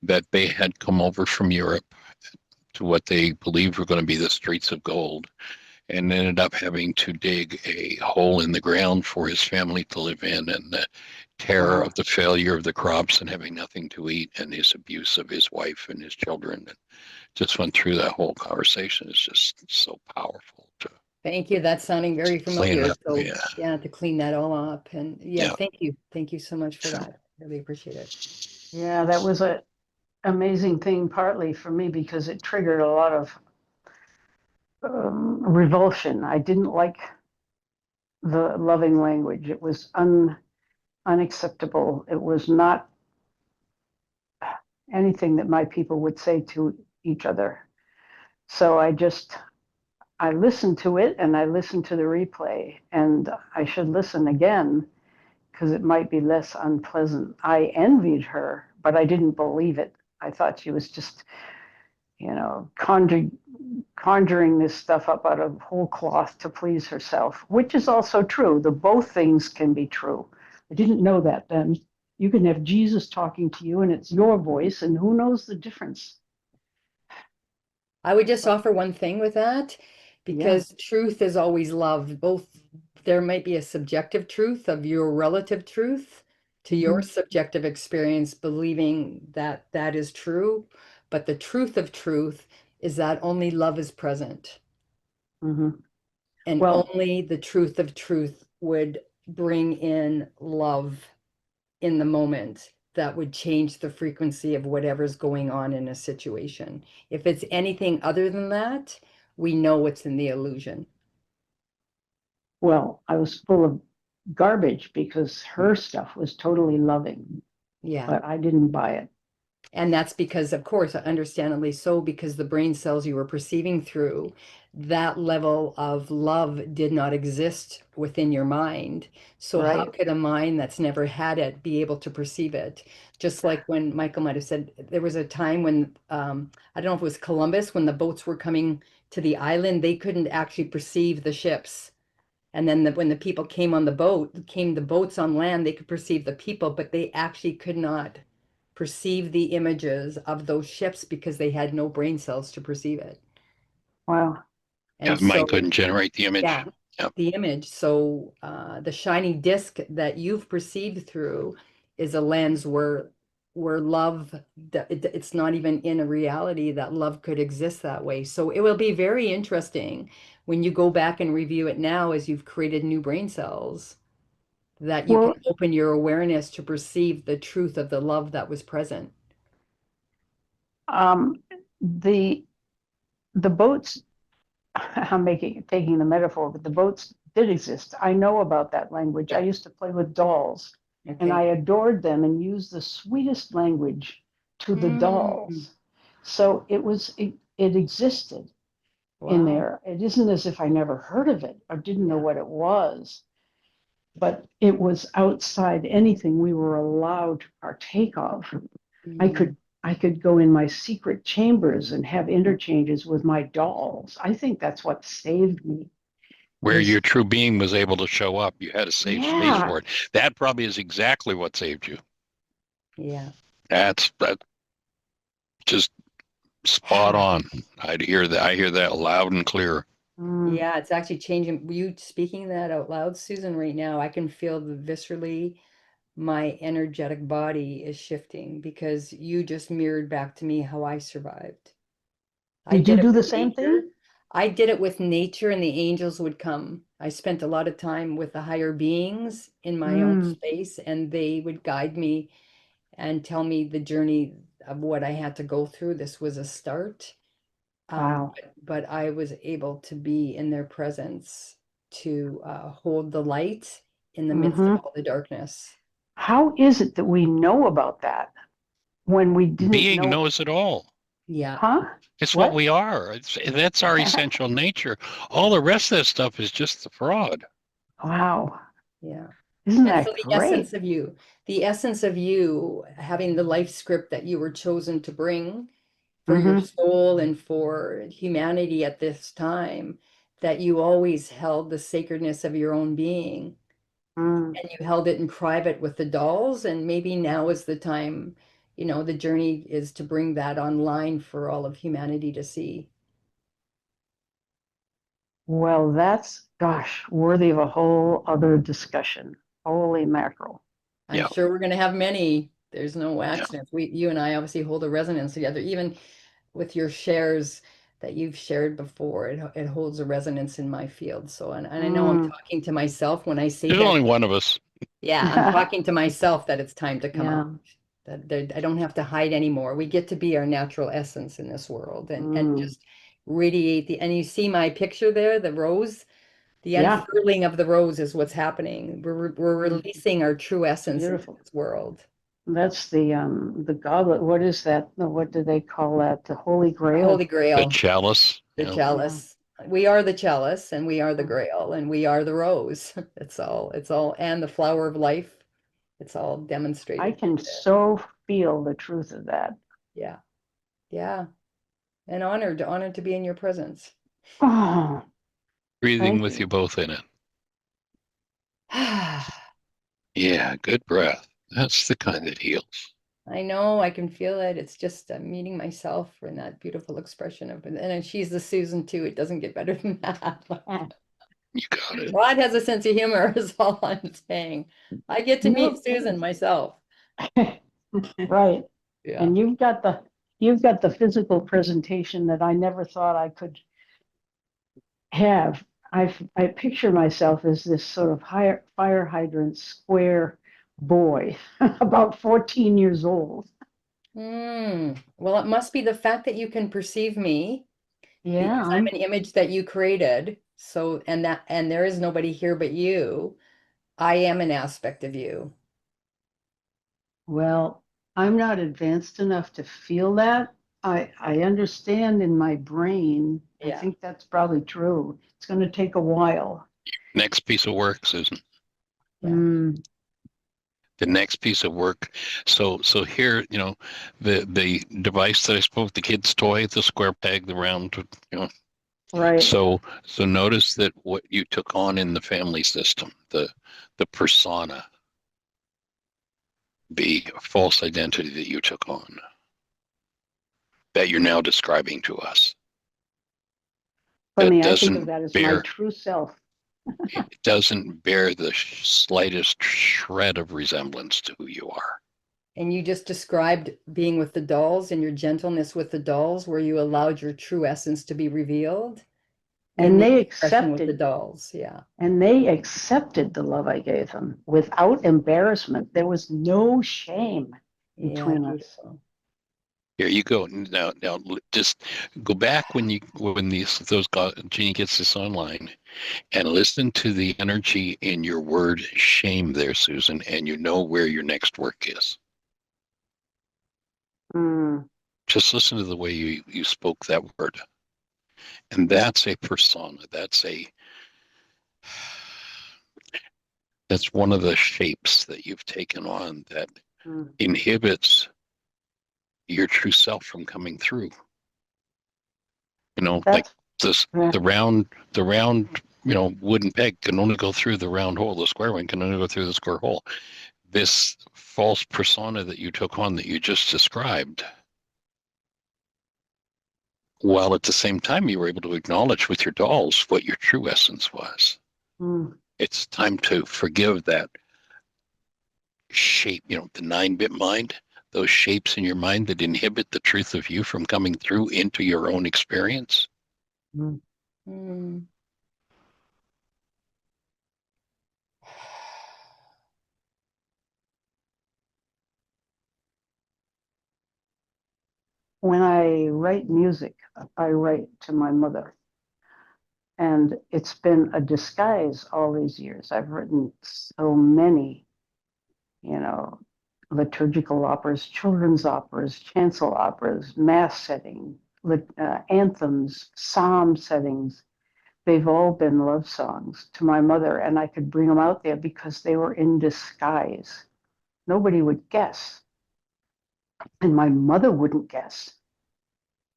that they had come over from Europe to what they believed were going to be the streets of gold, and ended up having to dig a hole in the ground for his family to live in, and the terror Wow. of the failure of the crops and having nothing to eat, and his abuse of his wife and his children, and just went through that whole conversation. It's just so powerful to Thank you. That's sounding very clean it familiar. up. So Yeah, yeah, to clean that all up. And yeah, yeah. thank you. Thank you so much for So, that. Really appreciate it. Yeah, that was a amazing thing, partly for me because it triggered a lot of revulsion. I didn't like the loving language. It was unacceptable. It was not anything that my people would say to each other. So I listened to it and I listened to the replay, and I should listen again because it might be less unpleasant. I envied her, but I didn't believe it. I thought she was just, conjuring this stuff up out of whole cloth to please herself, which is also true. The both things can be true. I didn't know that then. You can have Jesus talking to you and it's your voice, and who knows the difference? I would just offer one thing with that, Yeah. because truth is always love. Both, there might be a subjective truth of your relative truth to your subjective experience, believing that that is true, but the truth of truth is that only love is present, Mm-hmm. and Well, only the truth of truth would bring in love in the moment that would change the frequency of whatever's going on in a situation. If it's anything other than that, we know it's in the illusion. well, I was full of garbage because her stuff was totally loving, Yeah. but I didn't buy it. And that's because, of course, understandably so, because the brain cells you were perceiving through, that level of love did not exist within your mind. So how Right. could a mind that's never had it be able to perceive it? Just like when Michael might have said, there was a time when, I don't know if it was Columbus, when the boats were coming to the island, they couldn't actually perceive the ships. And then when the people came on the boat, came the boats on land, they could perceive the people, but they actually could not perceive the images of those ships because they had no brain cells to perceive it. Wow. Yeah, And the mind so, couldn't generate the image. yeah, Yep. the image. So the shiny disc that you've perceived through is a lens where love, it's not even in a reality that love could exist that way. So it will be very interesting when you go back and review it now as you've created new brain cells, that you can Well, open your awareness to perceive the truth of the love that was present. um, the boats, I'm taking the metaphor, but the boats did exist. I know about that language. I used to play with dolls, and I Okay. adored them and used the sweetest language to the dolls. So it existed in Wow. there. It isn't as if I never heard of it or didn't know Yeah. what it was, but it was outside anything we were allowed to partake of. I could I could go in my secret chambers and have interchanges with my dolls. I think that's what saved me. Where Is your true being was able to show up, you had a safe space yeah, for it. That probably is exactly what saved you. Yeah. That just spot on. I'd hear that. I hear that loud and clear. Yeah, it's actually changing. You speaking that out loud, Susan, right now, I can feel the viscerally my energetic body is shifting because you just mirrored back to me how I survived. I did you did it do the with same nature. thing? I did it with nature and the angels would come. I spent a lot of time with the higher beings in my own Mm, space, and they would guide me and tell me the journey of what I had to go through. This was a start. wow. But I was able to be in their presence to hold the light in the midst of Hmm. all the darkness. How is it that we know about that when we didn't Being know? knows it all. Yeah. Huh? It's what What? we are. That's our essential nature. All the rest of that stuff is just the fraud. Wow. Yeah. Isn't And so that great? the essence of you having the life script that you were chosen to bring for your Hmm. soul and for humanity at this time, that you always held the sacredness of your own being, Mm. and you held it in private with the dolls, and maybe now is the time, the journey is to bring that online for all of humanity to see. Well, that's, gosh, worthy of a whole other discussion. Holy mackerel. I'm Yeah. sure we're going to have many. There's no Yeah. accidents. You and I obviously hold a resonance together, even with your shares that you've shared before. It holds a resonance in my field. So, and I know I'm Mm. talking to myself when I say There's that. only one of us. Yeah, I'm talking to myself that it's time to come Yeah. out. I don't have to hide anymore. We get to be our natural essence in this world, and Mm. just radiate and you see my picture there, the rose, the Yeah. unfurling of the rose is what's happening. We're Mm. releasing our true essence into Beautiful. this world. That's the goblet. What is that? No, what do they call that? The Holy The Holy Grail. The Grail, chalice. the Yeah. Yeah. chalice. We are the chalice, and we are the Mm. grail, and we are the rose. It's all, and the flower of life. It's all demonstrated. I can so feel the truth of that. Yeah. Yeah. And honored to be in your presence. Oh, Breathing thank with you. you both in it. I Yeah, good breath. That's the kind that heals. know, I can feel it. It's just meeting myself in that beautiful expression of, and then she's the Susan too. It doesn't get better than that. You got it. Rod has a sense of humor, is all I'm saying. I get to No, meet Susan myself. right. Yeah. And you've got the physical presentation that I never thought I could have. I picture myself as this sort of fire hydrant square boy, about 14 years old. Well, it must be the fact that you can perceive me Yeah, because I'm an image that you created. So, and there is nobody here but you. I am an aspect of you. well, I'm not advanced enough to feel that. I understand in my brain. I Yeah. think that's probably true. It's going to take a while. Next piece of work, Susan. Yeah. The next piece of work. So here, the device that I spoke, the kid's toy, the square peg, the round, Right. So notice that what you took on in the family system, the persona, the false identity that you took on, that you're now describing to us. Funny, That I think of that as my bear true self. it doesn't bear the slightest shred of resemblance to who you are. And you just described being with the dolls and your gentleness with the dolls, where you allowed your true essence to be revealed. And the they expression with the accepted, dolls. Yeah. and they accepted the love I gave them without embarrassment. There was no shame Yeah, between us. beautiful. Here you go. Now, just go back when Jeannie gets this online, and listen to the energy in your word shame there, Susan, and you know where your next work is. Mm, Just listen to the way you spoke that word. And that's a persona. That's one of the shapes that you've taken on that mm. inhibits your true self from coming through. Like That's the round, wooden peg can only go through the round hole. The square one can only go through the square hole. This false persona that you took on that you just described, while at the same time you were able to acknowledge with your dolls what your true essence was. It's time to forgive that shape, the 9-bit mind, those shapes in your mind that inhibit the truth of you from coming through into your own experience. Mm. When I write music, I write to my mother. And it's been a disguise all these years. I've written so many, liturgical operas, children's operas, chancel operas, mass setting, anthems, psalm settings. They've all been love songs to my mother, and I could bring them out there because they were in disguise. Nobody would guess. And my mother wouldn't guess.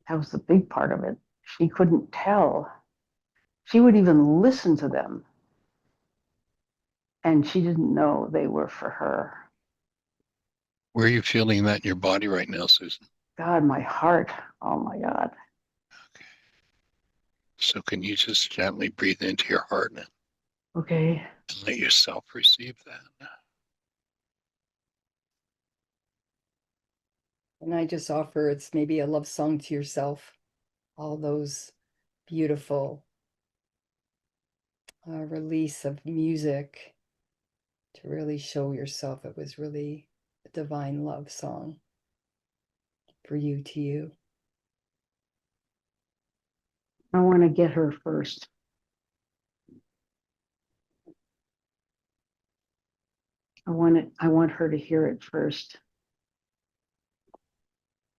That was the big part of it. She couldn't tell. She would even listen to them, and she didn't know they were for her. Where are you feeling that in your body right now, Susan? God, my heart. Oh my God. Okay. So can you just gently breathe into your heart and Okay. let yourself receive that? And I just offer it's maybe a love song to yourself. All those beautiful release of music to really show yourself it was really a divine love song for you to you. I want to get her first. I want her to hear it first.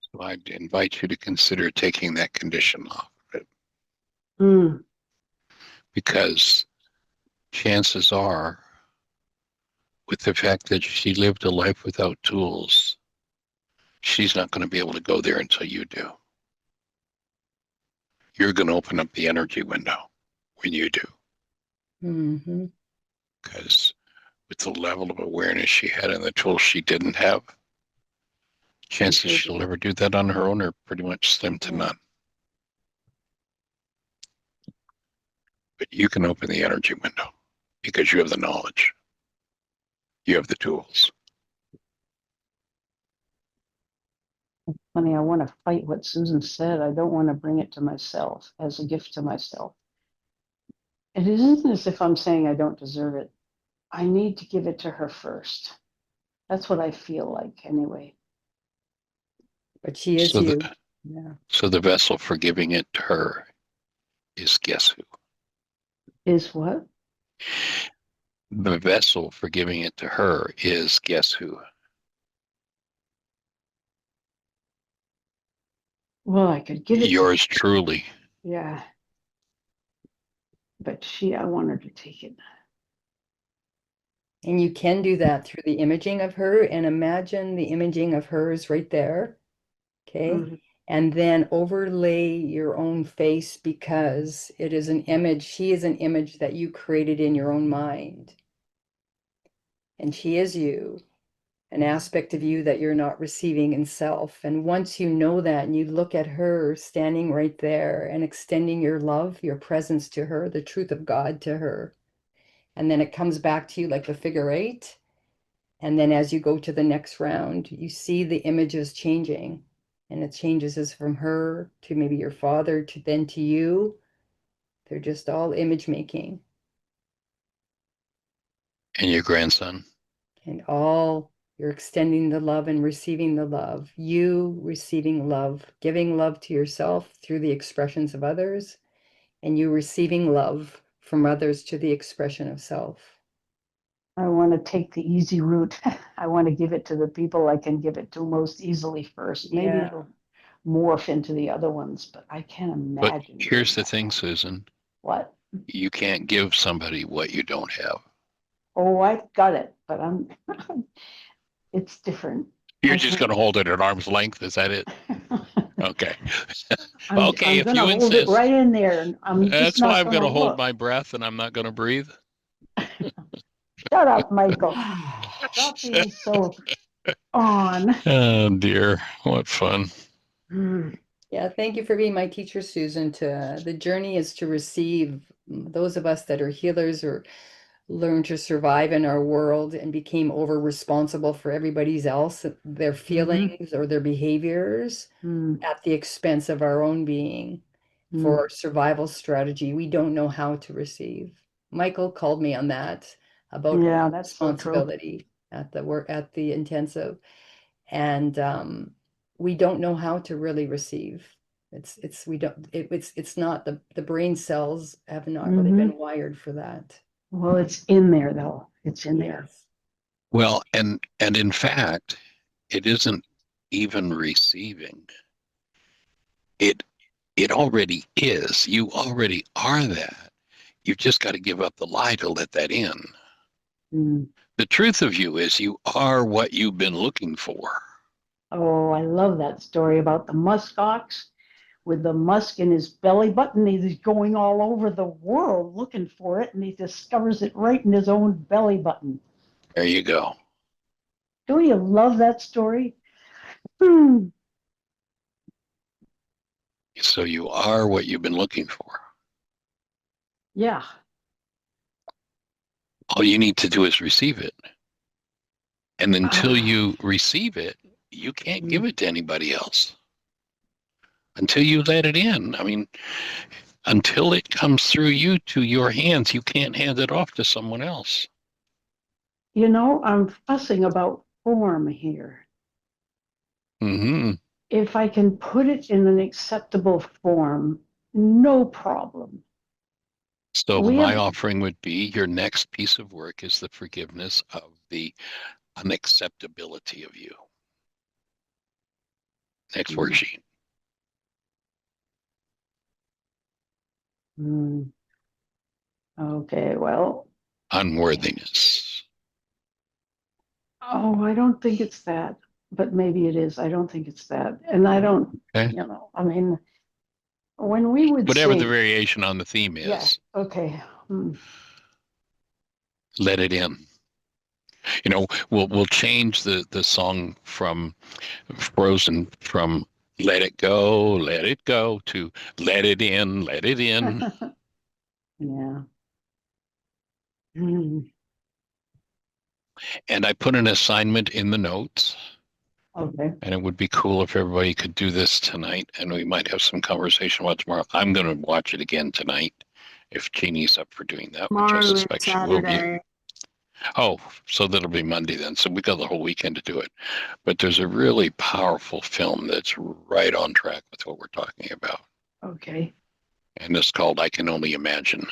So I'd invite you to consider taking that condition off of it. Because chances are with the fact that she lived a life without tools, she's not going to be able to go there until you do. You're going to open up the energy window when you do. Mm-hmm. Because with the level of awareness she had and the tools she didn't have, chances she'll ever do that on her own are pretty much slim to none. But you can open the energy window because you have the knowledge. You have the tools. Funny, I want to fight what Susan said. I don't want to bring it to myself as a gift to myself. It isn't as if I'm saying I don't deserve it. I need to give it to her first. That's what I feel like anyway. But she is So you. Yeah. so the vessel for giving it to her is guess who? Is what? The vessel for giving it to her is guess who? Well, I could give it to Yours truly. yeah. But I want her to take it. And you can do that through the imaging of her, and imagine the imaging of hers right there. Okay. Mhm. And then overlay your own face because it is an image. She is an image that you created in your own mind. And she is you, an aspect of you that you're not receiving in self. And once you know that and you look at her standing right there and extending your love, your presence to her, the truth of God to her, and then it comes back to you like the figure eight. And then as you go to the next round, you see the images changing. And it changes as from her to maybe your father to then to you. They're just all image making. And your grandson. And all you're extending the love and receiving the love. You receiving love, giving love to yourself through the expressions of others, and you receiving love from others to the expression of self. I want to take the easy route. I want to give it to the people I can give it to most easily first. Maybe Yeah. it'll morph into the other ones, but I can't But imagine. here's the thing, Susan. What? You can't give somebody what you don't have. Oh, I've got it, but it's different. You're just going to hold it at arm's length. Is that it? Okay. Okay, I'm if going to you hold it insist. right in there, and I'm just That's why not I'm going going to to hold look. my breath and I'm not going to breathe. Shut up, Michael. Stop being so on. Oh dear, what fun. Yeah, thank you for being my teacher, Susan. The journey is to receive. Those of us that are healers or learn to survive in our world and became over responsible for everybody's else, their feelings or their behaviors at the expense of our own being for our survival strategy. We don't know how to receive. Michael called me on that about Yeah, that's so true. responsibility at the work at the intensive. And we don't know how to really receive. It's not the brain cells have not really been wired for that. Well, it's in there though. It's in there. Yes. Well, and in fact, it isn't even receiving. It already is. You already are that. You've just got to give up the lie to let that in. The truth of you is you are what you've been looking for. Oh, I love that story about the musk ox with the musk in his belly button. He's going all over the world looking for it, and he discovers it right in his own belly button. There you go. Don't you love that story? So you are what you've been looking for. Yeah. All you need to do is receive it. And until you receive it, you can't give it to anybody else. Until you let it in. I mean, until it comes through you to your hands, you can't hand it off to someone else. You know, I'm fussing about form here. If I can put it in an acceptable form, no problem. So my offering would be your next piece of work is the forgiveness of the unacceptability of you. Next worksheet. Okay, well. Unworthiness. Oh, I don't think it's that, but maybe it is. I don't think it's that. And I don't, Okay. you know, I mean, when we would Whatever the sing, variation on the theme yeah, is, okay. let it in. You know, we'll change the song from Frozen from let it go to let it in, let it in. Yeah. Mm, And I put an assignment in the notes, okay. and it would be cool if everybody could do this tonight, and we might have some conversation about tomorrow. I'm going to watch it again tonight if Jeannie's up for doing that, which I Tomorrow is suspect she will be. Saturday. Oh, so that'll be Monday then. So we got the whole weekend to do it. But there's a really powerful film that's right on track with what we're talking about. Okay. And it's called I Can Only Imagine.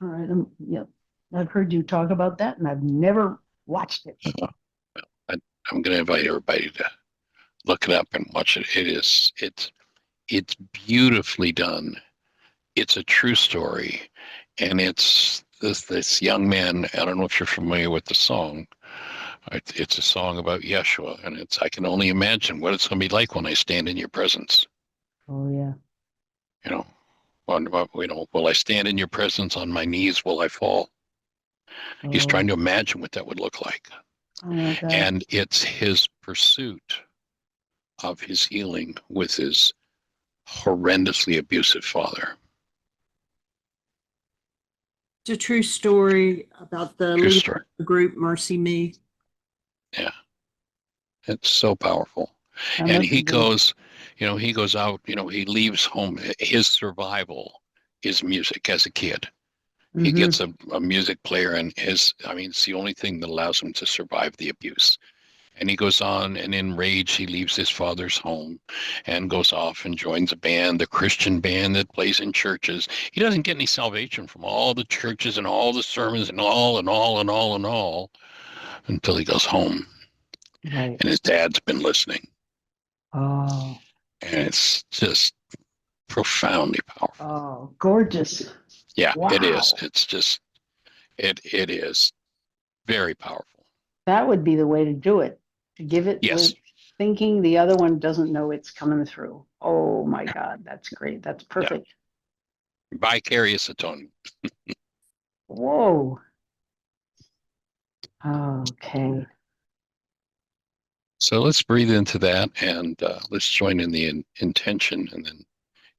All right. Yep. I've heard you talk about that and I've never watched it. I'm going to invite everybody to look it up and watch it. It's beautifully done. It's a true story. And it's this young man. I don't know if you're familiar with the song. It's a song about Yeshua, and it's I can only imagine what it's going to be like when I stand in your presence. Oh, yeah. You know, will I stand in your presence on my knees? Will I fall? He's Oh, trying to imagine what that would look like. I want that. And it's his pursuit of his healing with his horrendously abusive father. It's a true story about the True leader story. of the group, Mercy Me. Yeah. It's so powerful. That And must he have been. goes, he goes out, he leaves home. His survival is music as a kid. He Mhm. gets a music player, and it's the only thing that allows him to survive the abuse. And he goes on, and in rage, he leaves his father's home and goes off and joins a band, the Christian band that plays in churches. He doesn't get any salvation from all the churches and all the sermons and all until he goes home. Right. And his dad's been listening. Oh, And it's just profoundly powerful. oh, gorgeous. Yeah, it is. Wow. It's just, it is very powerful. That would be the way to do it. To give it Yes. with thinking the other one doesn't know it's coming through. Oh my God, that's great. That's perfect. Vicarious atonement. Whoa. Okay. So let's breathe into that, and let's join in the intention. And then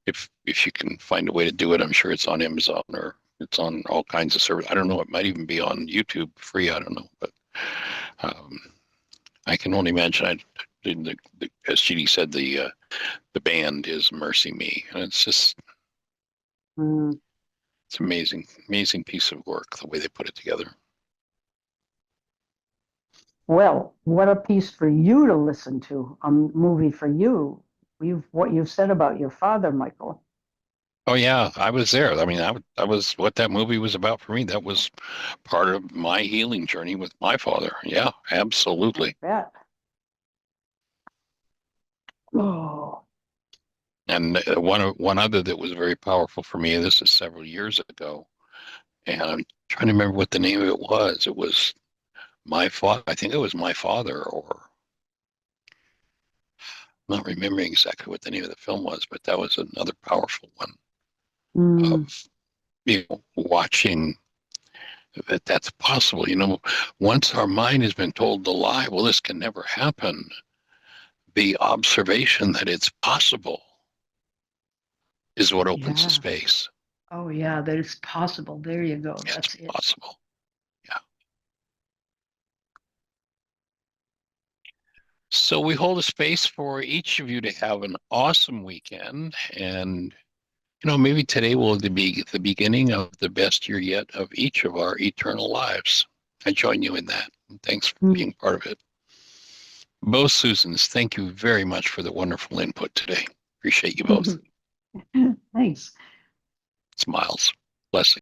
if you can find a way to do it, I'm sure it's on Amazon or it's on all kinds of services. I don't know. It might even be on YouTube free. I don't know. But I can only imagine. As Judy said, the band is Mercy Me. And it's just, Mm. it's amazing, amazing piece of work, the way they put it together. Well, what a piece for you to listen to, a movie for you. What you've said about your father, Michael. Oh yeah, I was there. I mean, I was what that movie was about for me. That was part of my healing journey with my father. Yeah, absolutely. Bet. Oh, And one other that was very powerful for me. This is several years ago, and I'm trying to remember what the name of it was. It was my father. I think it was my father, or I'm not remembering exactly what the name of the film was, but that was another powerful one mm, of watching that's possible. Once our mind has been told the lie, well, this can never happen. The observation that it's possible is what opens the yeah. space. Oh, yeah, that it's possible. There you go. It's That's it. possible. Yeah. So we hold a space for each of you to have an awesome weekend. And, maybe today will be the beginning of the best year yet of each of our eternal lives. I join you in that. And thanks for Mm. being part of it. Both Susans, thank you very much for the wonderful input today. Appreciate you both. Thanks. Smiles. Blessings.